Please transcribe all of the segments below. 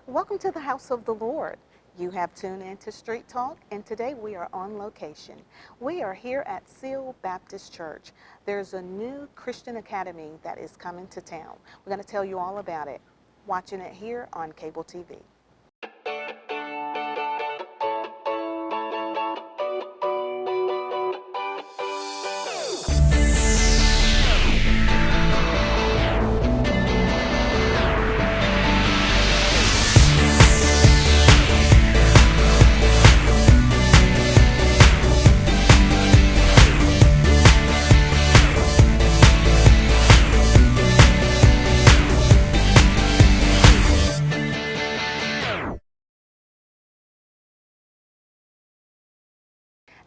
Welcome to the house of the Lord. You have tuned into Street Talk, and today we are on location. We are here at Seale Baptist Church. There's a new Christian academy that is coming to town. We're going to tell you all about it. Watching it here on cable TV.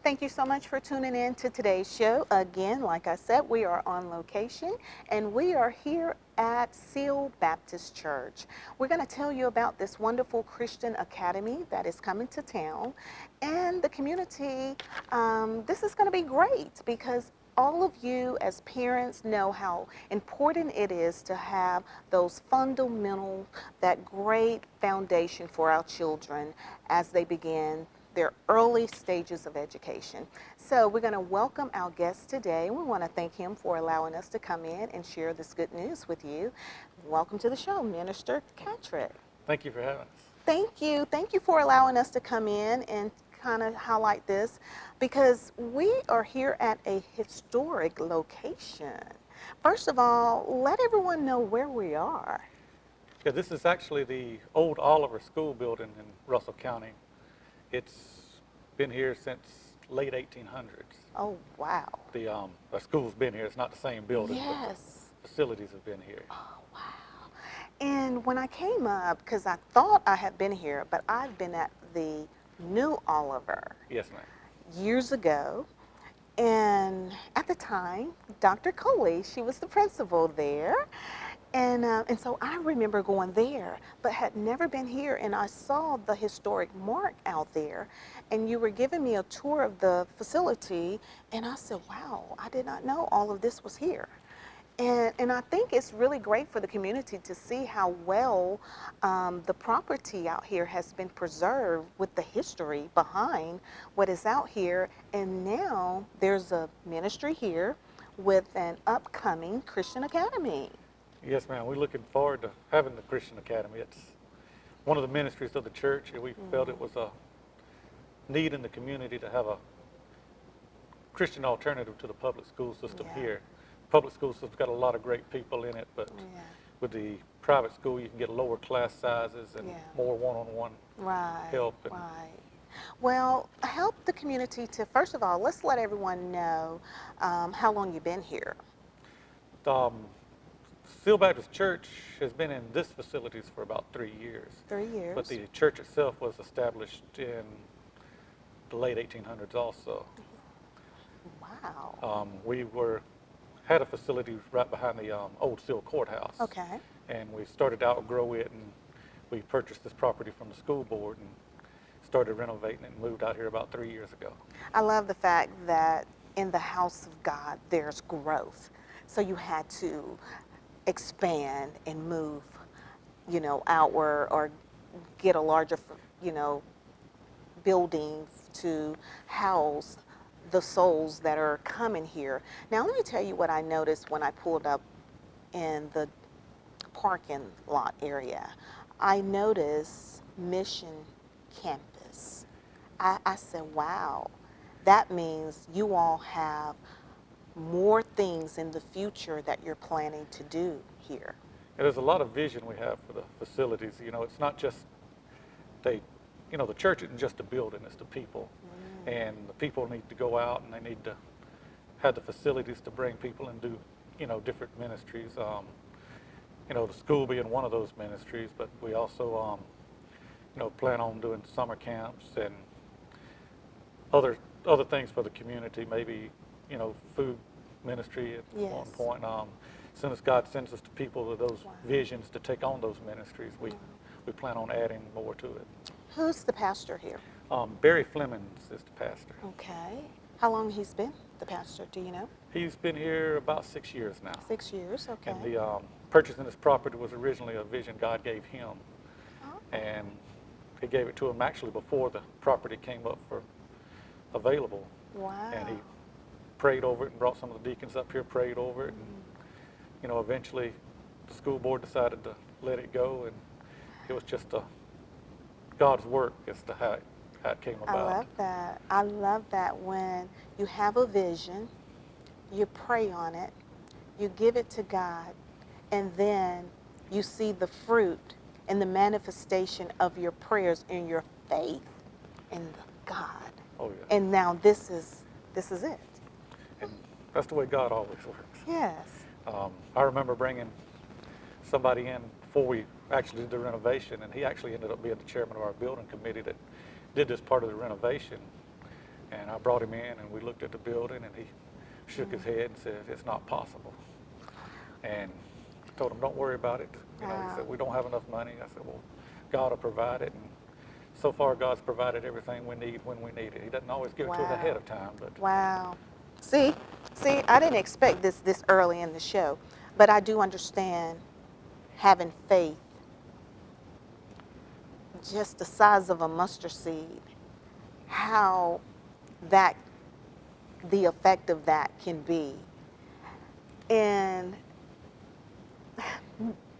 Thank you so much for tuning in to today's show. Again, like I said, we are on location and we are here at Seale Baptist Church. We're going to tell you about this wonderful Christian academy that is coming to town, and the community. This is going to be great because all of you as parents know how important it is to have those fundamental, that great foundation for our children as they begin their early stages of education. So we're going to welcome our guest today. We want to thank him for allowing us to come in and share this good news with you. Welcome to the show, Minister Catrick. Thank you for having us. Thank you. Thank you for allowing us to come in and kind of highlight this, because we are here at a historic location. First of all, let everyone know where we are. Yeah, this is actually the old Oliver School building in Russell County. It's been here since late 1800s. Oh, wow. The school's been here. It's not the same building, but Yes. the facilities have been here. Oh, wow. And when I came up, because I thought I had been here, but I've been at the new Oliver Yes, ma'am. years ago. And at the time, Dr. Coley, she was the principal there. And so I remember going there, but had never been here. And I saw the historic mark out there. And you were giving me a tour of the facility. And I said, wow, I did not know all of this was here. And I think it's really great for the community to see how well the property out here has been preserved with the history behind what is out here. And now there's a ministry here with an upcoming Christian academy. Yes, ma'am. We're looking forward to having the Christian Academy. It's one of the ministries of the church, and we felt it was a need in the community to have a Christian alternative to the public school system here. Public school system's got a lot of great people in it, but with the private school, you can get lower class sizes and more one-on-one help. Right. Well, help the community to, first of all, let's let everyone know how long you've been here. Seale Baptist Church has been in this facilities for about 3 years. 3 years. But the church itself was established in the late 1800s also. Wow. We had a facility right behind the old Seale Courthouse. Okay. And we started to outgrow it, and we purchased this property from the school board and started renovating it and moved out here about 3 years ago. I love the fact that in the house of God, there's growth. So you had to expand and move, outward, or get a larger, building to house the souls that are coming here. Now, let me tell you what I noticed when I pulled up in the parking lot area. I noticed Mission Campus. I said, wow, that means you all have more things in the future that you're planning to do here. And there's a lot of vision we have for the facilities. It's not just the church isn't just a building, it's the people. And the people need to go out and they need to have the facilities to bring people and do, different ministries. The school being one of those ministries, but we also, plan on doing summer camps and other things for the community, maybe, food ministry at one point. As soon as God sends us to people with those visions to take on those ministries, we plan on adding more to it. Who's the pastor here? Barry Flemings is the pastor. Okay. How long he's been the pastor, do you know? He's been here about 6 years now. 6 years, okay. And the purchasing this property was originally a vision God gave him. Oh. And he gave it to them actually before the property came up for available. Wow. And he prayed over it and brought some of the deacons up here, prayed over it. And, eventually the school board decided to let it go. And it was just God's work as to how it came about. I love that. I love that when you have a vision, you pray on it, you give it to God, and then you see the fruit and the manifestation of your prayers and your faith in God. Oh, yeah. And now this is it. And that's the way God always works. Yes. I remember bringing somebody in before we actually did the renovation, and he actually ended up being the chairman of our building committee that did this part of the renovation. And I brought him in, and we looked at the building, and he shook his head and said, "It's not possible." And I told him, "Don't worry about it." He said, "We don't have enough money." I said, "Well, God will provide it." And so far, God's provided everything we need when we need it. He doesn't always give it to us ahead of time, but Wow. See, I didn't expect this early in the show, but I do understand having faith, just the size of a mustard seed, how the effect of that can be. And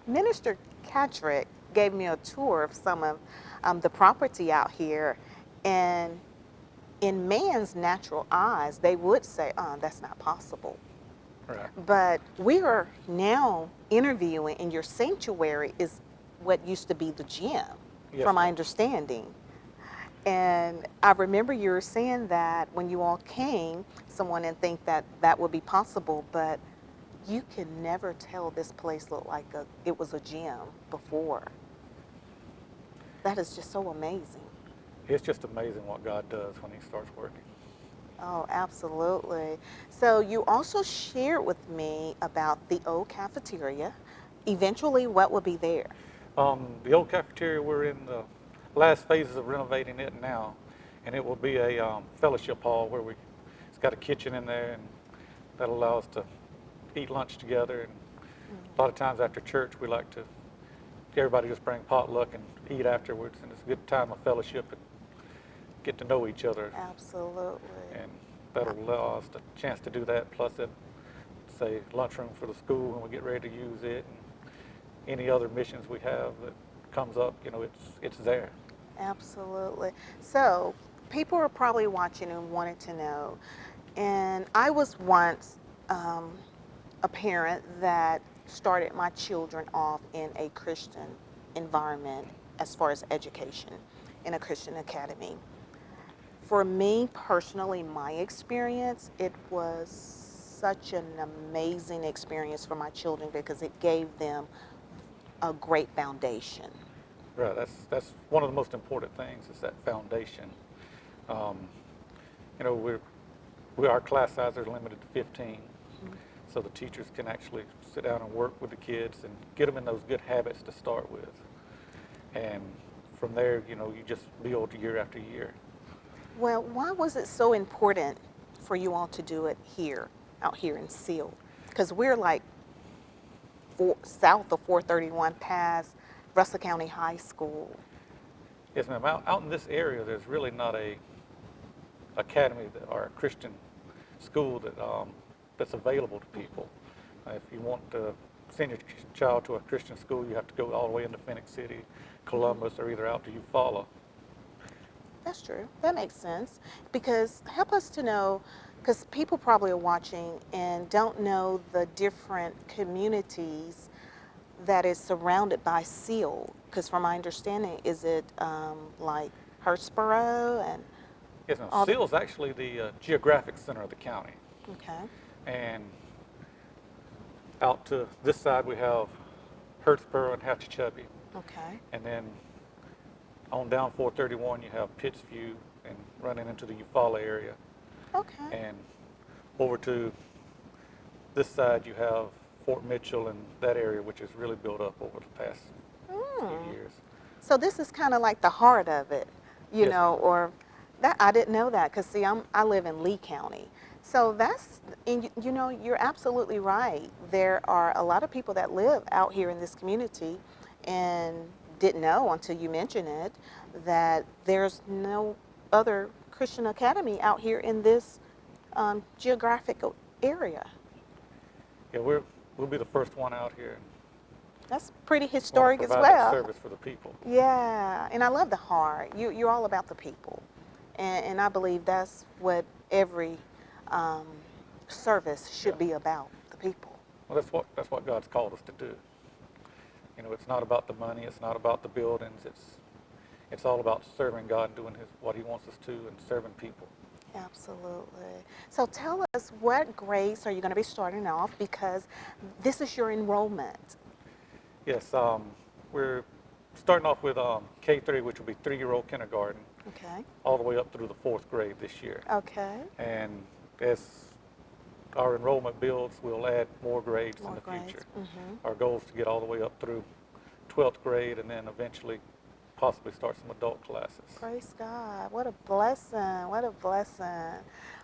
Minister Catrick gave me a tour of some of the property out here, and in man's natural eyes, they would say, "Oh, that's not possible." right. But we are now interviewing, and your sanctuary is what used to be the gym, Yes, from my ma'am. understanding. And I remember you were saying that when you all came, someone didn't think that would be possible, but you can never tell this place looked like it was a gym before. That is just so amazing. It's just amazing what God does when he starts working. Oh, absolutely. So you also shared with me about the old cafeteria. Eventually, what will be there? The old cafeteria, we're in the last phases of renovating it now, and it will be a fellowship hall where it's got a kitchen in there, and that'll allow us to eat lunch together. And a lot of times after church, we like to everybody just bring potluck and eat afterwards, and it's a good time of fellowship and get to know each other. Absolutely. And that'll allow us the chance to do that, plus say lunchroom for the school when we get ready to use it, and any other missions we have that comes up, it's there. Absolutely. So people are probably watching and wanted to know, and I was once a parent that started my children off in a Christian environment as far as education in a Christian academy. For me personally, my experience, it was such an amazing experience for my children because it gave them a great foundation. Right, that's one of the most important things is that foundation. Um, our class sizes are limited to 15, so the teachers can actually sit down and work with the kids and get them in those good habits to start with. And from there, you just build year after year. Well, why was it so important for you all to do it out here in Seale? Because we're like south of 431 past Russell County High School. Yes, ma'am. Out in this area, there's really not a academy or a Christian school that's available to people. If you want to send your child to a Christian school, you have to go all the way into Phoenix City, Columbus, or either out to Eufaula. That's true. That makes sense. Because help us to know, because people probably are watching and don't know the different communities that is surrounded by Seale. Because from my understanding, is it like Hurtsboro and Yes, ma'am. all Seale is actually the geographic center of the county. Okay. And out to this side, we have Hurtsboro and Hatchachubby. Okay. And then on down 431, you have Pittsview and running into the Eufaula area. Okay. And over to this side, you have Fort Mitchell and that area, which has really built up over the past few years. So this is kind of like the heart of it, Yes, or that I didn't know that because see, I live in Lee County. So and you're absolutely right. There are a lot of people that live out here in this community, and didn't know until you mentioned it, that there's no other Christian academy out here in this geographical area. Yeah, we'll be the first one out here. That's pretty Want to historic as provide that well. service for the people. Yeah, and I love the heart. You're all about the people, and I believe that's what every um, service should Yeah. be about, the people. Well, that's what God's called us to do. You know, it's not about the money. It's not about the buildings. It's all about serving God and doing what He wants us to and serving people. Absolutely. So tell us, what grades are you going to be starting off, because this is your enrollment. Yes, we're starting off with K3, which will be 3-year-old kindergarten, Okay. all the way up through the 4th grade this year. Okay. And as our enrollment builds, we'll add more grades More in the grades. future. Mm-hmm. Our goal is to get all the way up through 12th grade and then eventually possibly start some adult classes. Praise God. What a blessing. What a blessing.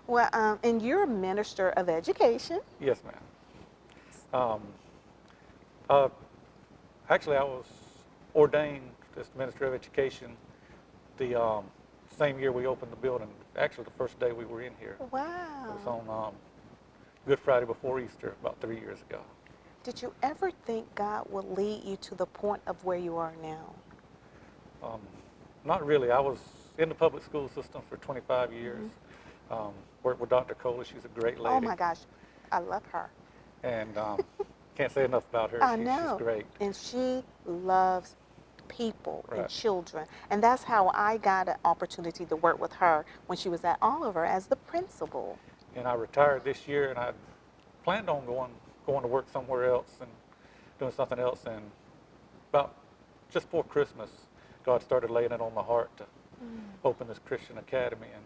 Well, and you're a minister of education. Yes, ma'am. Uh, actually, I was ordained as Minister of Education the same year we opened the building. Actually, the first day we were in here. It Wow. was on Good Friday before Easter about 3 years ago. Did you ever think God would lead you to the point of where you are now? Not really. I was in the public school system for 25 years. Worked with Dr. Kohler. She's a great lady. Oh my gosh, I love her. And can't say enough about her. I She's know. great. And she loves people and Right. children. And that's how I got an opportunity to work with her when she was at Oliver as the principal. And I retired this year, and I planned on going to work somewhere else and doing something else. And about just before Christmas, God started laying it on my heart to open this Christian academy and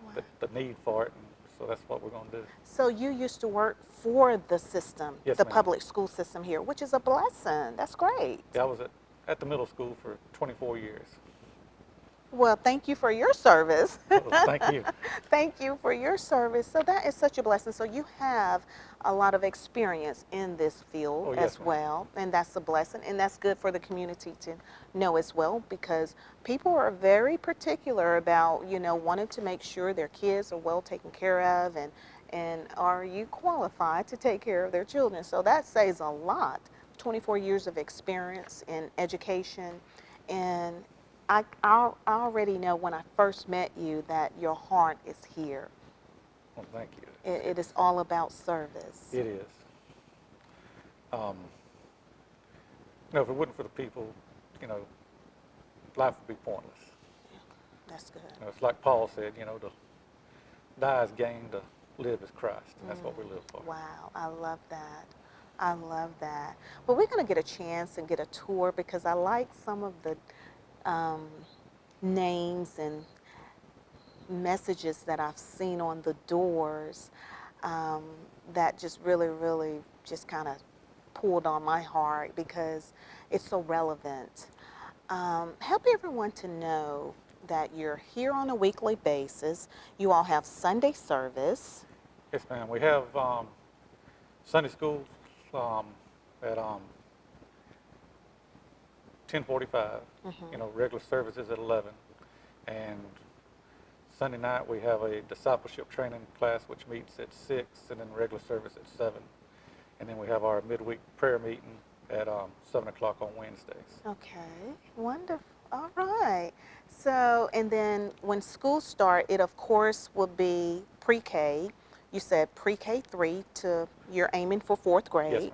Wow. the need for it. And so that's what we're going to do. So you used to work for the system, Yes, the ma'am. public school system here, which is a blessing. That's great. Yeah, I was at the middle school for 24 years. Well, thank you for your service. Well, thank you. Thank you for your service. So that is such a blessing. So you have a lot of experience in this field Oh, yes, as ma'am. well, and that's a blessing, and that's good for the community to know as well, because people are very particular about, wanting to make sure their kids are well taken care of, and are you qualified to take care of their children? So that says a lot. 24 years of experience in education, and I already know when I first met you that your heart is here. Well, thank you. It is all about service. It is. No, if it wasn't for the people, life would be pointless. That's good. It's like Paul said, to die is gain, to live is Christ. And that's what we live for. Wow, I love that. I love that. But we're going to get a chance and get a tour, because I like some of the names and messages that I've seen on the doors that just really, really just kind of pulled on my heart, because it's so relevant. Help everyone to know that you're here on a weekly basis. You all have Sunday service. Yes, ma'am. We have Sunday school at 10:45. Regular services at 11, and Sunday night we have a discipleship training class which meets at 6, and then regular service at 7, and then we have our midweek prayer meeting at 7 o'clock on Wednesdays. Okay, wonderful. All right. So, and then when school start, it of course will be pre-K. You said pre-K 3 to you're aiming for 4th grade. Yes,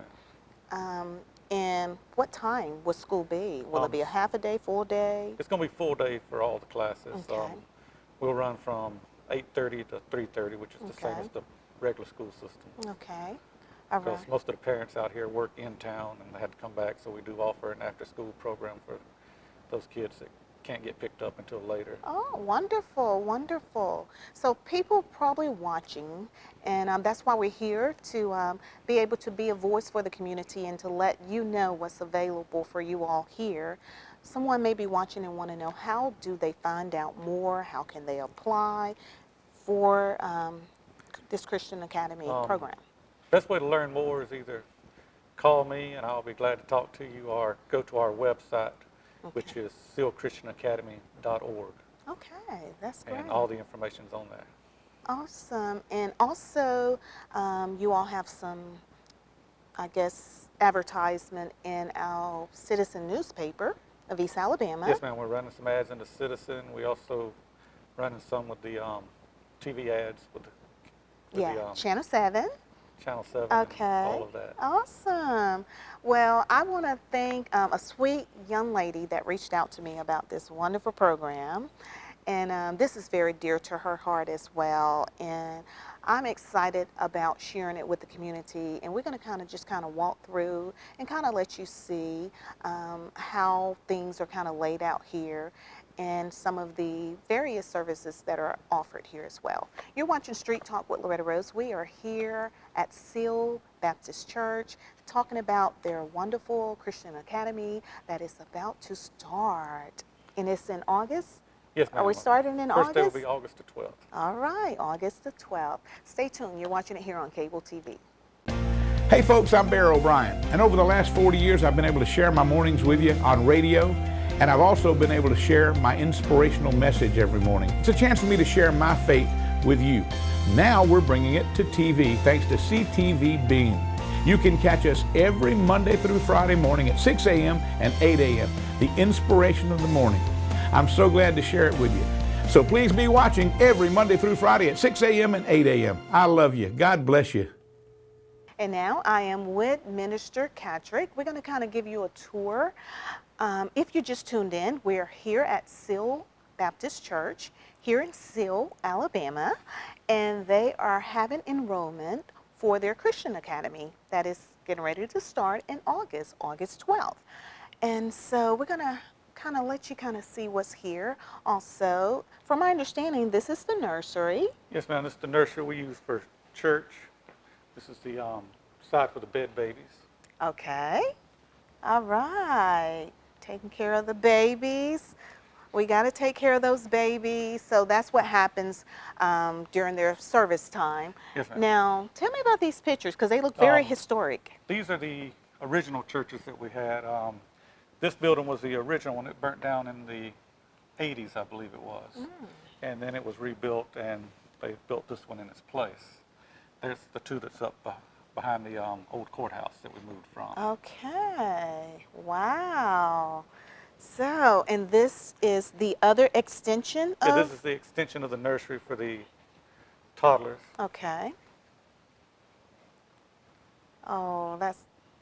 ma'am. And what time will school be? Will it be a half a day, full day? It's going to be full day for all the classes. Okay. We'll run from 8:30 to 3:30, which is the same Okay. as the regular school system. Okay. All Because right. most of the parents out here work in town and they had to come back, so we do offer an after-school program for those kids that can't get picked up until later. Oh, wonderful, wonderful. So people probably watching, and that's why we're here, to be able to be a voice for the community and to let you know what's available for you all here. Someone may be watching and want to know, how do they find out more? How can they apply for this Christian Academy program? Best way to learn more is either call me and I'll be glad to talk to you, or go to our website, which is sealechristianacademy.org. Okay, that's great. And all the information's on there. Awesome. And also, you all have some, I guess, advertisement in our citizen newspaper of East Alabama. Yes, ma'am. We're running some ads in the Citizen. We also running some with the TV ads with the Channel 7. Channel 7. Okay. And all of that. Awesome. Well, I want to thank a sweet young lady that reached out to me about this wonderful program. And this is very dear to her heart as well. And I'm excited about sharing it with the community. And we're going to just walk through and kind of let you see how things are kind of laid out here and some of the various services that are offered here as well. You're watching Street Talk with Loretta Rose. We are here at Seale Baptist Church talking about their wonderful Christian Academy that is about to start. And it's in August? Yes, ma'am. Are we starting in First August? day will be August the 12th. All right, August the 12th. Stay tuned. You're watching it here on cable TV. Hey folks, I'm Bear O'Brien, and over the last 40 years I've been able to share my mornings with you on radio, and I've also been able to share my inspirational message every morning. It's a chance for me to share my faith with you. Now we're bringing it to TV thanks to CTV Beam. You can catch us every Monday through Friday morning at 6 a.m. and 8 a.m., the inspiration of the morning. I'm so glad to share it with you. So please be watching every Monday through Friday at 6 a.m. and 8 a.m. I love you. God bless you. And now I am with Minister Catrick. We're going to kind of give you a tour. If you just tuned in, we're here at Seale Baptist Church here in Seale, Alabama, and they are having enrollment for their Christian Academy that is getting ready to start in August 12th. And so we're going to kind of let you see what's here. Also, from my understanding, this is the nursery. Yes, ma'am. This is the nursery we use for church. This is the side for the bed babies. Okay. All right. Taking care of the babies. We got to take care of those babies. So that's what happens during their service time. Yes, ma'am. Now, tell me about these pictures because they look very historic. These are the original churches that we had. This building was the original one. It burnt down in the 80s, I believe it was. And then it was rebuilt, and they built this one in its place. There's the two that's up behind the old courthouse that we moved from. Okay. Wow. So, and this is the other extension of? Yeah, this is the extension of the nursery for the toddlers. Okay. Oh, that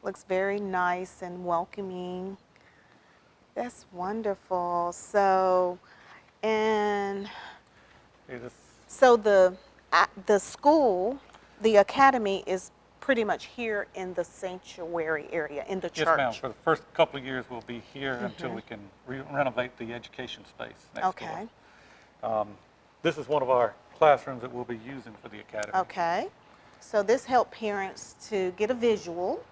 looks very nice and welcoming. That's wonderful. So, and so the school, the academy is pretty much here in the sanctuary area, in the church. Yes, ma'am. For the first couple of years, we'll be here until we can renovate the education space next door. This is one of our classrooms that we'll be using for the academy. Okay. So this helped parents to get a visual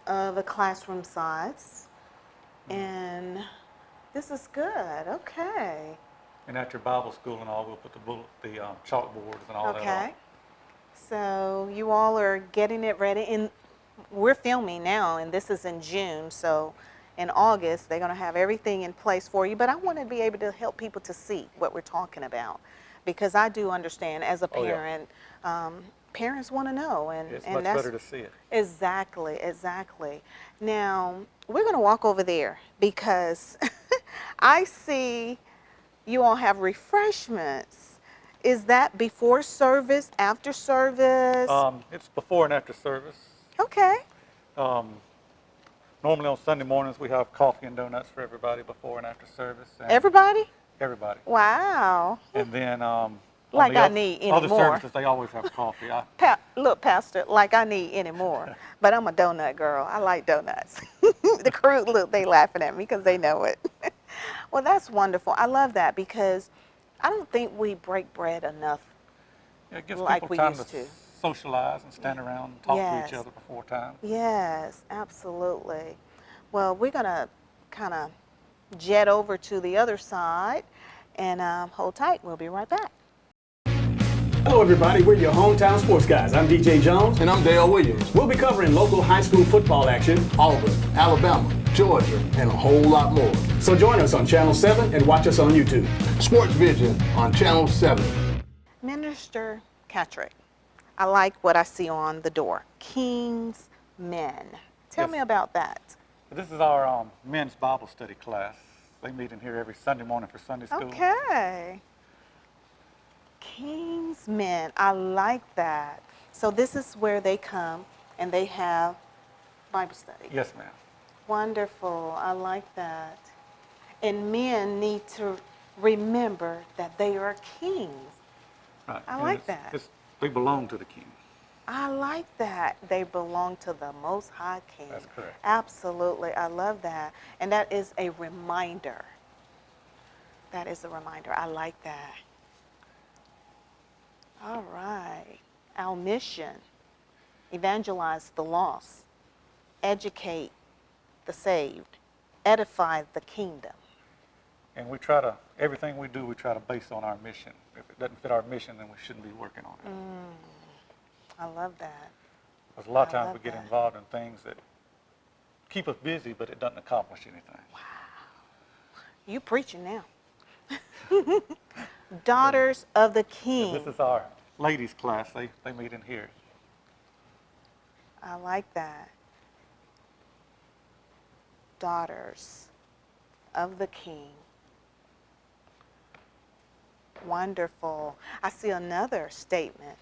of the classroom size. And this is good. Okay. And after Bible school and all, we'll put the chalkboards and all that on. Okay. So you all are getting it ready. And we're filming now, and this is in June. So in August, they're going to have everything in place for you. But I want to be able to help people to see what we're talking about, because I do understand as a parent, parents want to know. And it's and much that's better to see it. Exactly, exactly. Now, we're going to walk over there because I see you all have refreshments. Is that before service, after service? It's before and after service. Okay. Normally on Sunday mornings, we have coffee and donuts for everybody before and after service. And Everybody? Everybody. Wow. And then like I need any other more. services, they always have coffee. Look, Pastor, like I need any more. But I'm a donut girl. I like donuts. The crew, look, they laughing at me because they know it. Well, that's wonderful. I love that because I don't think we break bread enough It gives like people we time used to to. socialize and stand around and talk to Yes. each other before time. Yes, absolutely. Well, we're going to kind of jet over to the other side and hold tight. We'll be right back. Hello everybody, we're your hometown sports guys. I'm DJ Jones. And I'm Dale Williams. We'll be covering local high school football action. Auburn, Alabama, Georgia, and a whole lot more. So join us on Channel 7 and watch us on YouTube. Sports Vision on Channel 7. Minister Catrick, I like what I see on the door. King's Men. Tell Yes. me about that. This is our men's Bible study class. They meet in here every Sunday morning for Sunday school. Okay. King's Men. I like that. So this is where they come and they have Bible study. Yes, ma'am. Wonderful. I like that. And men need to remember that they are kings. Right. I And like that. They belong to the king. I like that. They belong to the Most High King. That's correct. Absolutely. I love that. And that is a reminder. That is a reminder. I like that. All right. Our mission: evangelize the lost, educate the saved, edify the kingdom. And we try to, everything we do, we try to base on our mission. If it doesn't fit our mission, then we shouldn't be working on it. I love that. Because a lot of I times love we get that. involved in things that keep us busy, but it doesn't accomplish anything. You preaching now. Daughters of the King. This is our ladies' class. They meet in here. I like that. Daughters of the King. Wonderful. I see another statement.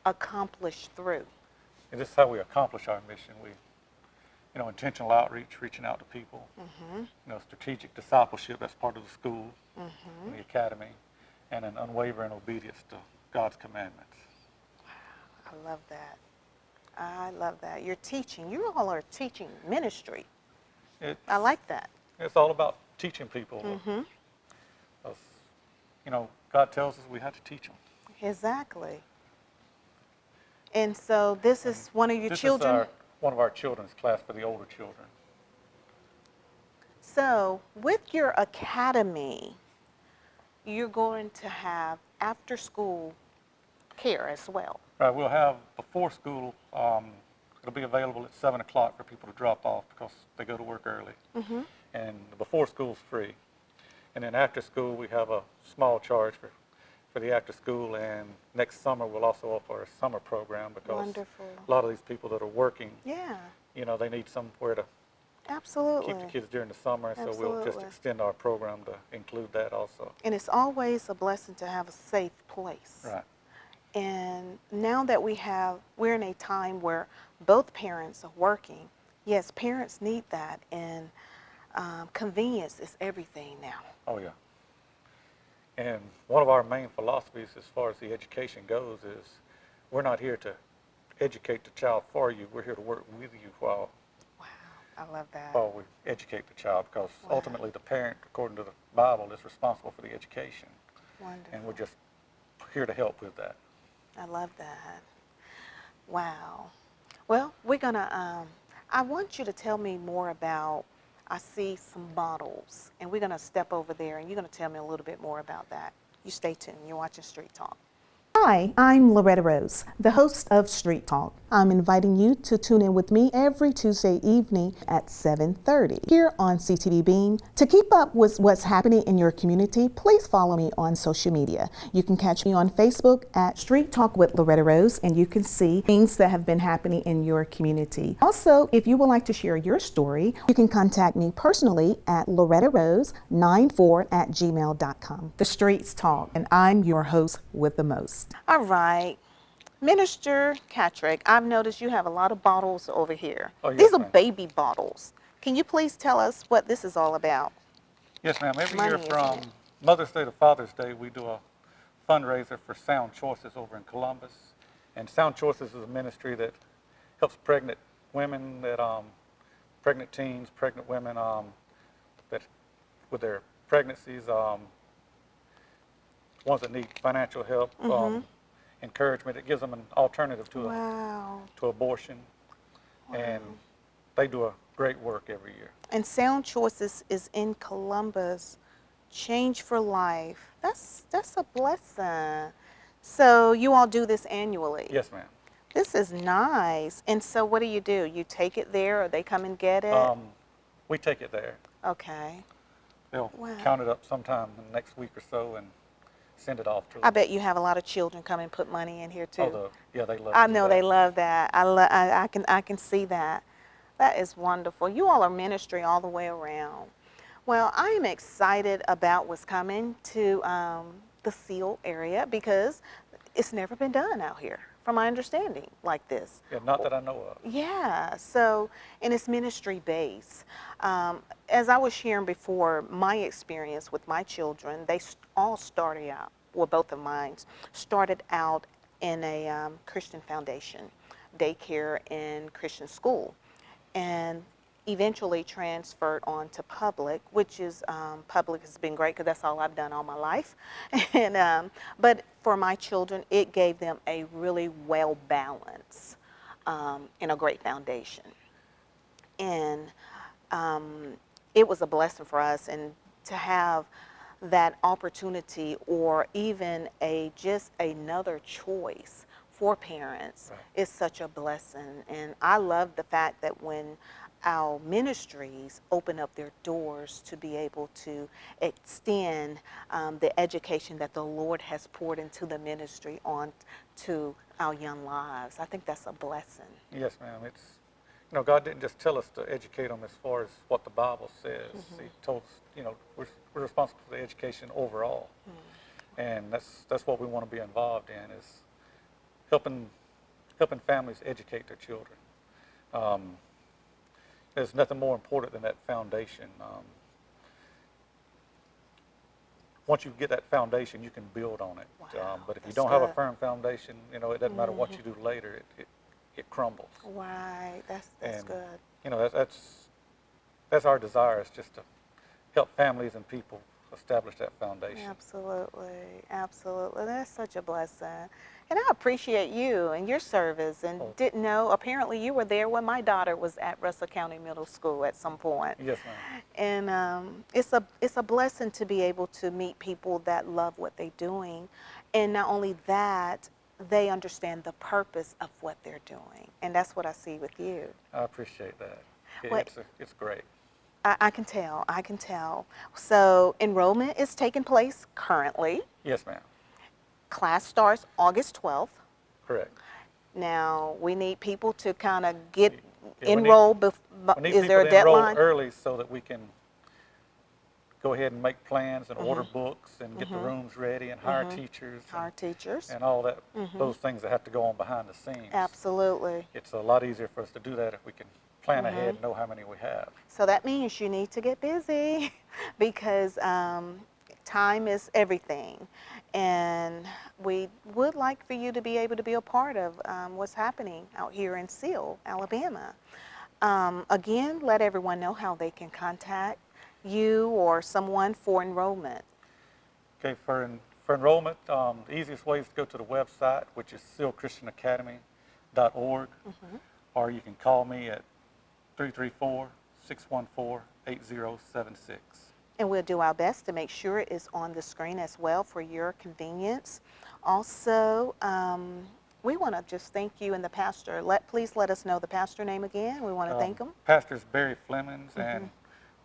Accomplished through. And this is how we accomplish our mission. We, intentional outreach, reaching out to people. Strategic discipleship, that's part of the school and the academy, and an unwavering obedience to God's commandments. I love that. I love that. You're teaching. You all are teaching ministry. I like that. It's all about teaching people. Because, God tells us we have to teach them. Exactly. And so this is one of your This children. is one of our children's class for the older children. So with your academy, you're going to have after school care as well. Right, we'll have before school, it'll be available at 7 o'clock for people to drop off because they go to work early. And the before school's free. And then after school, we have a small charge for the after school, and next summer we'll also offer a summer program because Wonderful. a lot of these people that are working, Yeah, they need somewhere to absolutely. keep the kids during the summer, and so we'll just Absolutely. extend our program to include that also. And it's always a blessing to have a safe place. Right. And now that we're in a time where both parents are working, yes, parents need that, and convenience is everything now. Oh, yeah. And one of our main philosophies as far as the education goes is we're not here to educate the child for you. We're here to work with you while Wow, I love that. we educate the child, because Wow. ultimately the parent, according to the Bible, is responsible for the education. Wonderful. And we're just here to help with that. I love that. Wow. Well, we're gonna, I want you to tell me more about, I see some bottles, and we're gonna step over there, and you're gonna tell me a little bit more about that. You stay tuned. You're watching Street Talk. Hi, I'm Loretta Rose, the host of Street Talk. I'm inviting you to tune in with me every Tuesday evening at 7:30 here on CTV Bean. To keep up with what's happening in your community, please follow me on social media. You can catch me on Facebook at Street Talk with Loretta Rose, and you can see things that have been happening in your community. Also, if you would like to share your story, you can contact me personally at lorettarose94@gmail.com. The Streets Talk, and I'm your host with the most. All right. Minister Catrick, I've noticed you have a lot of bottles over here. Oh, yes, These are ma'am. baby bottles. Can you please tell us what this is all about? Yes, ma'am. Every Money, year isn't from it? Mother's Day to Father's Day, we do a fundraiser for Sound Choices over in Columbus. And Sound Choices is a ministry that helps pregnant women, pregnant teens, pregnant women that with their pregnancies, ones that need financial help, encouragement. It gives them an alternative to Wow. to abortion, and they do a great work every year. And Sound Choices is in Columbus. Change for Life. That's a blessing. So you all do this annually? Yes, ma'am. This is nice. And so what do? You take it there, or they come and get it? We take it there. Okay. They'll Wow. count it up sometime in the next week or so and send it off to I them. bet you have a lot of children come and put money in here too. Yeah, they love I to do know that. they love that. I can see that. That is wonderful. You all are ministry all the way around. Well, I am excited about what's coming to the Seale area because it's never been done out here, from my understanding, like this. Yeah, not that I know of. Yeah, so, and it's ministry based. As I was sharing before, my experience with my children, they all started out, well, both of mine started out in a Christian foundation, daycare and Christian school, and eventually transferred on to public, which is, public has been great because that's all I've done all my life. And, but for my children, it gave them a really well balanced and a great foundation. And it was a blessing for us, and to have that opportunity or even just another choice for parents is such a blessing. And I love the fact that when our ministries open up their doors to be able to extend the education that the Lord has poured into the ministry on to our young lives. I think that's a blessing. Yes, ma'am. It's, God didn't just tell us to educate them as far as what the Bible says. He told us, we're responsible for the education overall. And that's what we want to be involved in, is helping families educate their children. There's nothing more important than that foundation. Once you get that foundation, you can build on it. Wow, but if you that's don't have a good. firm foundation, it doesn't matter what you do later, it crumbles. Right, that's And, good. That's our desire, is just to help families and people establish that foundation. Absolutely, absolutely. That's such a blessing. And I appreciate you and your service, and didn't know, apparently you were there when my daughter was at Russell County Middle School at some point. Yes, ma'am. And it's a blessing to be able to meet people that love what they're doing. And not only that, they understand the purpose of what they're doing. And that's what I see with you. I appreciate that. What- It's great. I can tell. So enrollment is taking place currently. Yes, ma'am. Class starts August 12th. Correct. Now, we need people to kind of get Yeah, we need- enrolled. We need Is there a people to enroll deadline? early so that we can go ahead and make plans and order books and get the rooms ready and hire teachers. Hire teachers. And all that, those things that have to go on behind the scenes. Absolutely. It's a lot easier for us to do that if we can plan ahead and know how many we have. So that means you need to get busy because time is everything. And we would like for you to be able to be a part of what's happening out here in Seale, Alabama. Again, let everyone know how they can contact you or someone for enrollment. Okay, for enrollment, the easiest way is to go to the website, which is sealechristianacademy.org, or you can call me at 334-614-8076. And we'll do our best to make sure it's on the screen as well for your convenience. Also, we want to just thank you and the pastor. Please let us know the pastor name again. We want to thank him. Pastor's Barry Flemings, and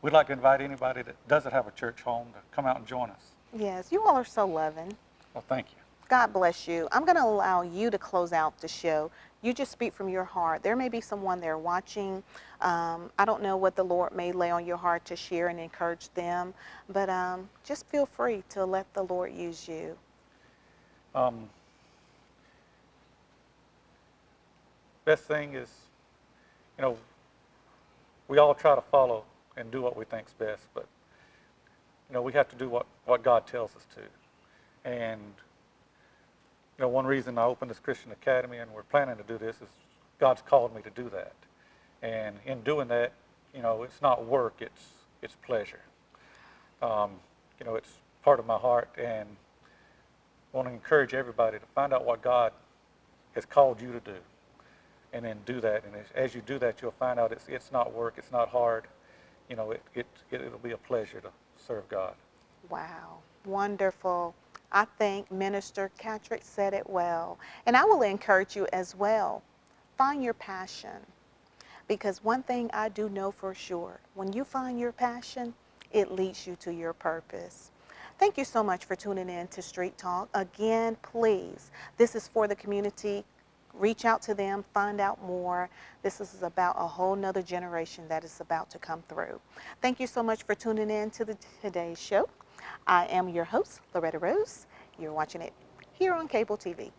we'd like to invite anybody that doesn't have a church home to come out and join us. Yes, you all are so loving. Well, thank you. God bless you. I'm going to allow you to close out the show. You just speak from your heart. There may be someone there watching. I don't know what the Lord may lay on your heart to share and encourage them, but just feel free to let the Lord use you. Best thing is, we all try to follow and do what we think's best, but we have to do what God tells us to. And one reason I opened this Christian Academy and we're planning to do this is God's called me to do that. And in doing that, it's not work, it's pleasure. It's part of my heart, and I want to encourage everybody to find out what God has called you to do, and then do that. And as you do that, you'll find out it's not work, it's not hard. It'll be a pleasure to serve God. Wow, wonderful. I think Minister Catrick said it well. And I will encourage you as well. Find your passion. Because one thing I do know for sure, when you find your passion, it leads you to your purpose. Thank you so much for tuning in to Street Talk. Again, please, this is for the community. Reach out to them, find out more. This is about a whole nother generation that is about to come through. Thank you so much for tuning in to today's show. I am your host, Loretta Rose. You're watching it here on cable TV.